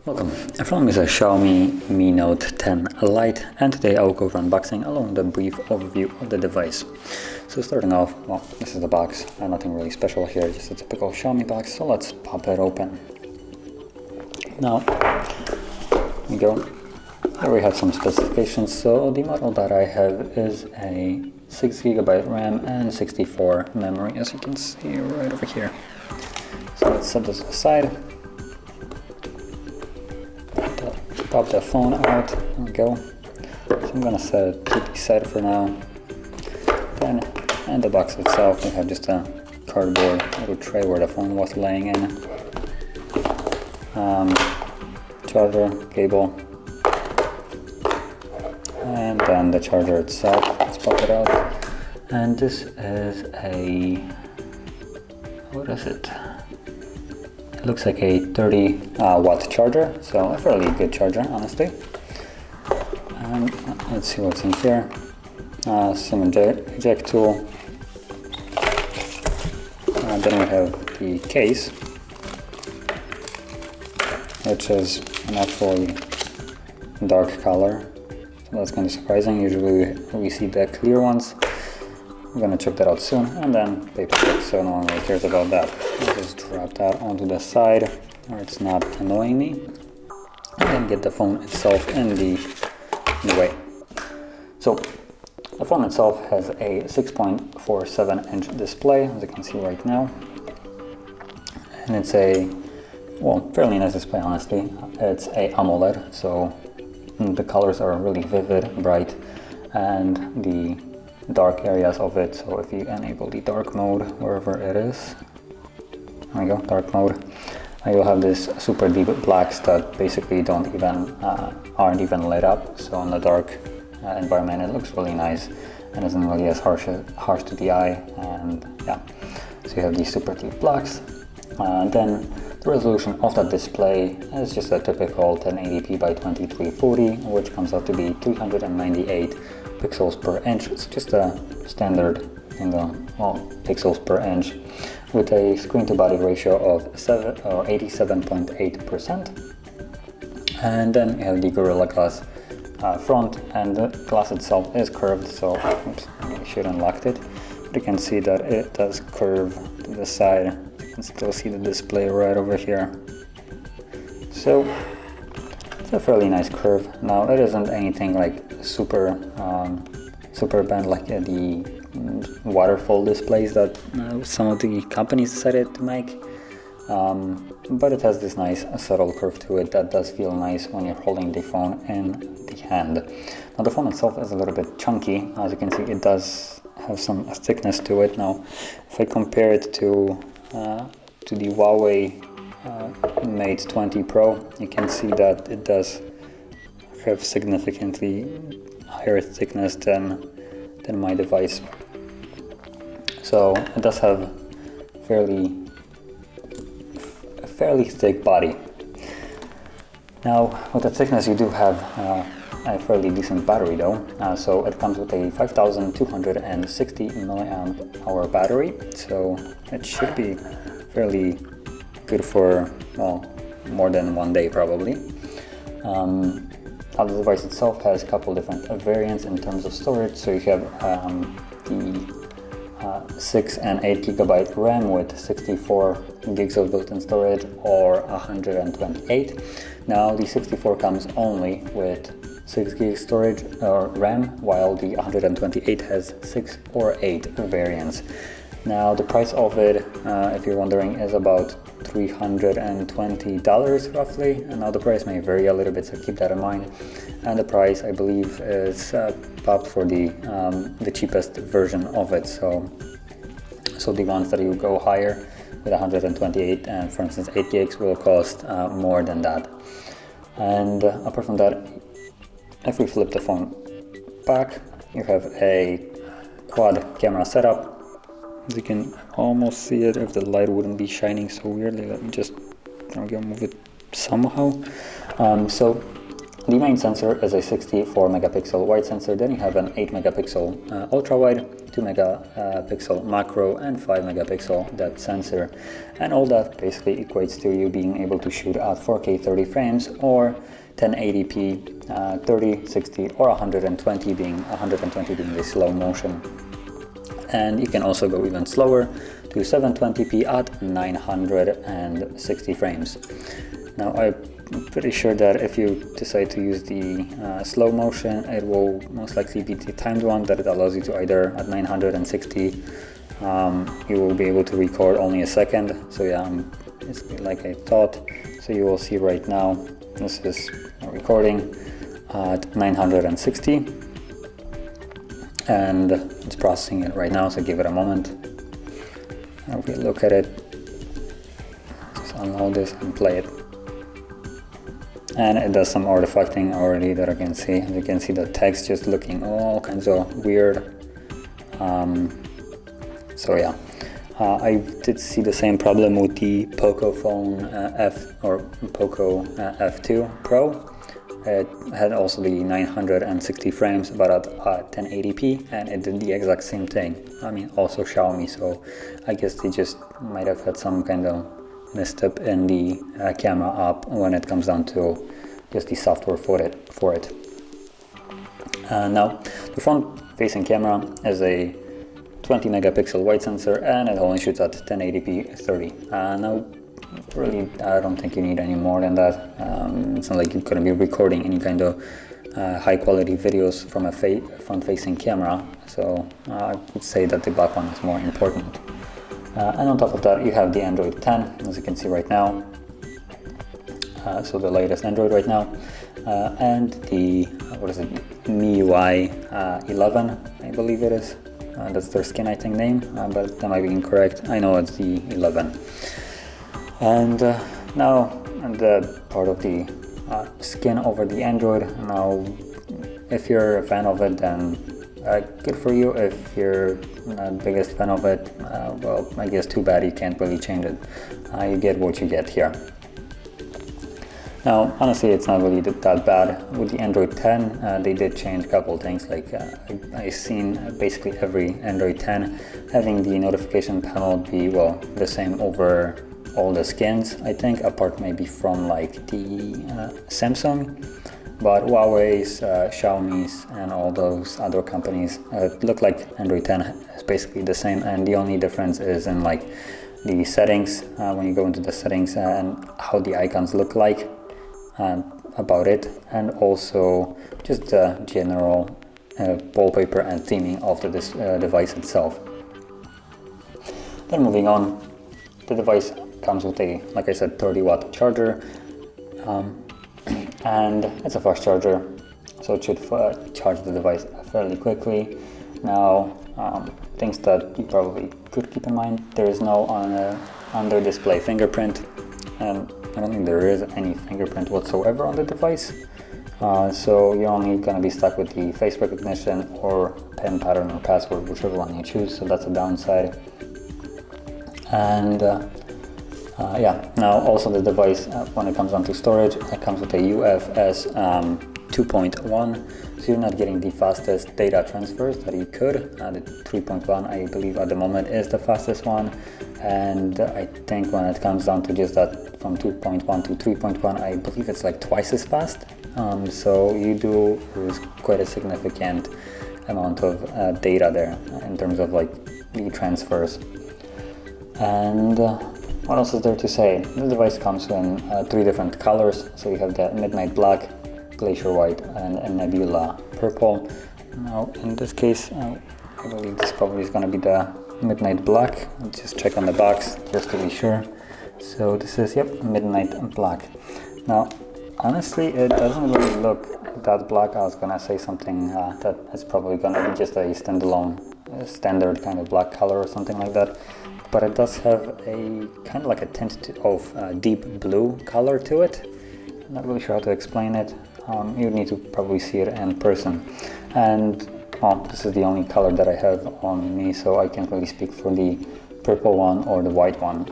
Welcome, everyone. This is a Xiaomi Mi Note 10 Lite, and today I will go over unboxing along with a brief overview of the device. So starting off, well, this is the box, nothing really special here, just a typical Xiaomi box, so let's pop it open. Now, here we go. Here we have some specifications. So the model that I have is a 6GB RAM and 64 memory, as you can see right over here. So let's set this aside. Pop the phone out, there we go. So I'm gonna set it to the side for now. Then, and the box itself, we have just a cardboard little tray where the phone was laying in. Charger, cable, and then the charger itself. Let's pop it out. And this is a, what is it? It looks like a 30 watt charger, so a fairly good charger, honestly. And let's see what's in here. SIM eject tool. Then we have the case, which is an actually dark color. So that's kind of surprising. Usually we see the clear ones. I'm gonna check that out soon, and then paperwork, so no one really cares about that. I'll just drop that onto the side where it's not annoying me, and then get the phone itself in the way. So the phone itself has a 6.47-inch display, as you can see right now, and it's a, well, fairly nice display, honestly. It's a AMOLED, so the colors are really vivid, bright, and the dark areas of it. So if you enable the dark mode wherever it is, there we go, dark mode, you'll have this super deep blacks that basically don't even aren't even lit up. So in the dark environment, it looks really nice and isn't really as harsh to the eye. And yeah, so you have these super deep blacks. Then the resolution of that display is just a typical 1080p by 2340, which comes out to be 398 pixels per inch. It's just a standard pixels per inch, with a screen to body ratio of 87.8%. And then you have the Gorilla Glass front, and the glass itself is curved, so oops, I should have unlocked it. But you can see that it does curve to the side. You can still see the display right over here. So it's a fairly nice curve. Now it isn't anything like super bend like the waterfall displays that some of the companies decided to make, but it has this nice subtle curve to it that does feel nice when you're holding the phone in the hand. Now the phone itself is a little bit chunky. As you can see, it does have some thickness to it. Now if I compare it to the Huawei Mate 20 Pro, you can see that it does have significantly higher thickness than my device. So it does have a fairly thick body. Now with the thickness, you do have a fairly decent battery though. So it comes with a 5260 milliamp hour battery, so it should be fairly good for, well, more than one day probably. The device itself has a couple different variants in terms of storage. So you have the 6 and 8 GB RAM with 64 gigs of built-in storage, or 128. Now the 64 comes only with 6 gig storage or RAM, while the 128 has 6 or 8 variants. Now the price of it, if you're wondering, is about $320 roughly, and now the price may vary a little bit, so keep that in mind. And the price, I believe, is popped for the cheapest version of it. So the ones that you go higher with 128 and, for instance, 8 gigs will cost more than that. And apart from that, if we flip the phone back, you have a quad camera setup. As you can almost see it if the light wouldn't be shining so weirdly. Let me just move it somehow. So The main sensor is a 64 megapixel wide sensor, then you have an 8 megapixel ultra wide, 2 megapixel macro and 5 megapixel depth sensor, and all that basically equates to you being able to shoot at 4K 30 frames or 1080p 30, 60 or 120 being the slow motion. And you can also go even slower to 720p at 960 frames. Now I'm pretty sure that if you decide to use the slow motion, it will most likely be the timed one that it allows you to either at 960 you will be able to record only a second. So yeah, it's like I thought. So you will see right now this is recording at 960 and it's processing it right now, so give it a moment. And we look at it, just unload this and play it. And it does some artifacting already that I can see. As you can see, the text just looking all kinds of weird. So yeah, I did see the same problem with the Poco phone Poco F2 Pro. It had also the 960 frames, but at 1080p, and it did the exact same thing. I mean, also Xiaomi, so I guess they just might have had some kind of misstep in the camera app when it comes down to just the software for it. Now, the front-facing camera is a 20 megapixel wide sensor, and it only shoots at 1080p 30. Now, really, I don't think you need any more than that. It's not like you're going to be recording any kind of high-quality videos from a front-facing camera, so I would say that the back one is more important. And on top of that, you have the Android 10, as you can see right now. So the latest Android right now, and the MIUI 11, I believe it is. That's their skin, I think, name, but that might be incorrect. I know it's the 11. And now the part of the skin over the Android. Now, if you're a fan of it, then good for you. If you're not the biggest fan of it, well, I guess too bad, you can't really change it. You get what you get here. Now, honestly, it's not really that bad. With the Android 10, they did change a couple things. Like I've seen basically every Android 10 having the notification panel be, well, the same over all the skins, I think, apart maybe from like the Samsung. But Huawei's, Xiaomi's, and all those other companies look like Android 10 is basically the same, and the only difference is in like the settings, when you go into the settings and how the icons look like about it, and also just the general wallpaper and theming of this device itself. Then moving on, the device comes with a, like I said, 30-watt charger, and it's a fast charger, so it should charge the device fairly quickly. Now, things that you probably could keep in mind: there is no under display fingerprint, and I don't think there is any fingerprint whatsoever on the device. So you're only going to be stuck with the face recognition or PIN pattern or password, whichever one you choose. So that's a downside. And yeah, now also the device, when it comes down to storage, it comes with a UFS 2.1, so you're not getting the fastest data transfers that you could. The 3.1, I believe at the moment, is the fastest one, and I think when it comes down to just that from 2.1 to 3.1, I believe it's like twice as fast. So you do lose quite a significant amount of data there in terms of like the transfers. And what else is there to say? The device comes in 3 different colors. So you have the Midnight Black, Glacier White, and Nebula Purple. Now in this case, I believe this probably is going to be the Midnight Black. Let's just check on the box just to be sure. So this is, yep, Midnight Black. Now honestly, it doesn't really look that black. I was going to say something that is probably going to be just a standalone, standard kind of black color or something like that. But it does have a kind of like a tint of deep blue color to it. I'm not really sure how to explain it. You need to probably see it in person. And well, this is the only color that I have on me, so I can't really speak for the purple one or the white one.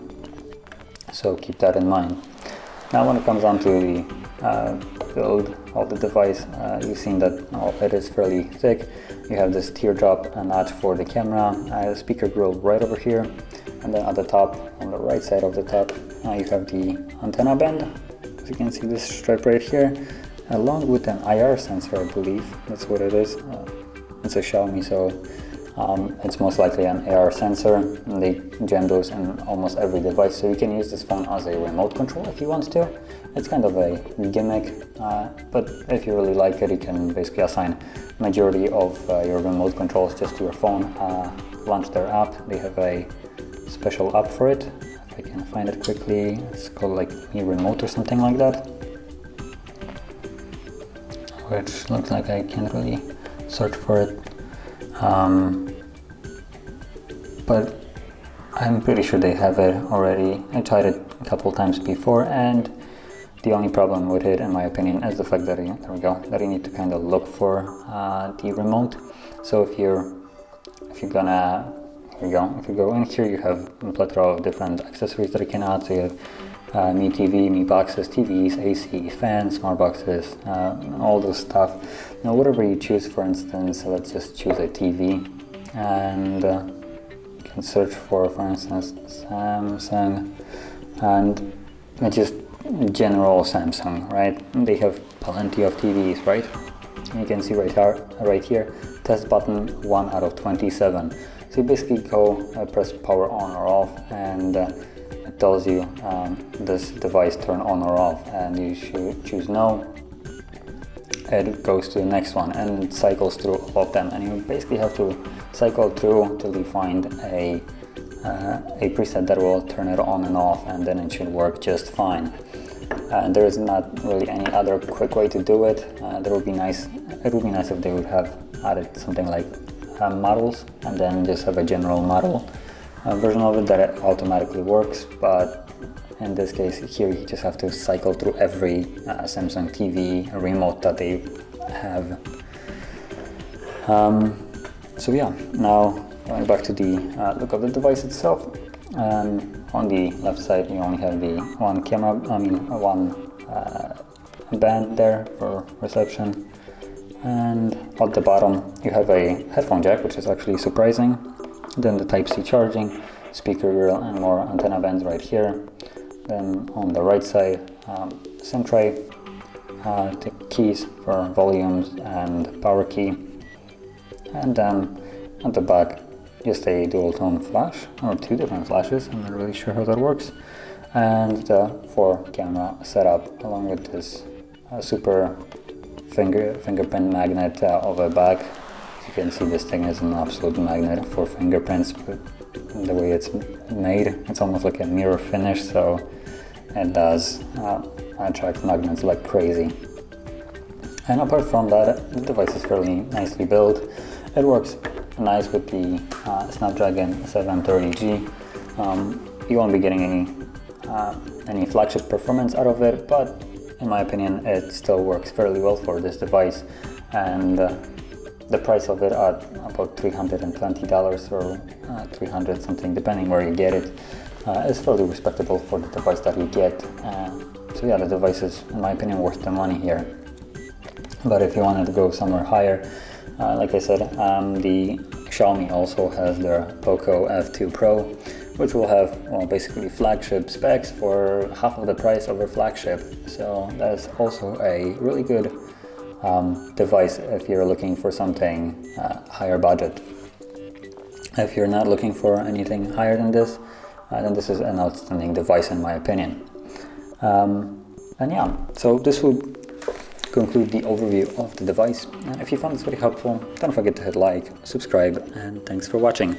So keep that in mind. Now when it comes down to the build of the device. You've seen that it is fairly thick. You have this teardrop notch for the camera, speaker grill right over here, and then at the top, on the right side of the top, you have the antenna band. As you can see, this stripe right here, along with an IR sensor, I believe that's what it is. It's a Xiaomi, so it's most likely an AR sensor, and they jam those in almost every device, so you can use this phone as a remote control if you want to. It's kind of a gimmick, but if you really like it, you can basically assign majority of your remote controls just to your phone. Launch their app. They have a special app for it. If I can find it quickly, it's called like Mi Remote or something like that, which looks like I can't really search for it. But I'm pretty sure they have it already. I tried it a couple times before, and the only problem with it, in my opinion, is the fact that that you need to kind of look for the remote. So if you go in here, you have a plethora of different accessories that you can add. So you have Mi TV, Mi boxes, TVs, AC, fans, smart boxes, all those stuff. Now, whatever you choose, for instance, let's just choose a TV, and you can search for instance, Samsung, and it's just general Samsung, right? They have plenty of TVs, right? You can see right here, test button 1 out of 27. So you basically go press power on or off, and it tells you this device turn on or off, and you should choose no. It goes to the next one and it cycles through all of them, and you basically have to cycle through till you find a preset that will turn it on and off, and then it should work just fine. There is not really any other quick way to do it. It would be nice if they would have added something like models, and then just have a general model version of it that it automatically works. But in this case here, you just have to cycle through every Samsung TV remote that they have. So yeah, now going back to the look of the device itself. On the left side, you only have the one band there for reception, and at the bottom you have a headphone jack, which is actually surprising. Then the Type-C charging, speaker grill, and more antenna bands right here. Then on the right side, SIM tray, the keys for volumes and power key, and then at the back, just a dual tone flash, or two different flashes. I'm not really sure how that works, and the 4-camera setup, along with this super fingerprint magnet of a bag. As you can see, this thing is an absolute magnet for fingerprints, but the way it's made, it's almost like a mirror finish, so it does attract magnets like crazy. And apart from that, the device is fairly nicely built. It works nice with the Snapdragon 730G. You won't be getting any flagship performance out of it, but in my opinion, it still works fairly well for this device. And the price of it at about $320 or 300 something, depending where you get it, is fairly respectable for the device that you get. So yeah, the device is, in my opinion, worth the money here. But if you wanted to go somewhere higher, like I said, the Xiaomi also has their Poco F2 Pro, which will have, well, basically flagship specs for half of the price of a flagship. So that is also a really good device if you're looking for something higher budget. If you're not looking for anything higher than this, then this is an outstanding device in my opinion. And yeah, so this would conclude the overview of the device. And if you found this very helpful, don't forget to hit like, subscribe, and thanks for watching.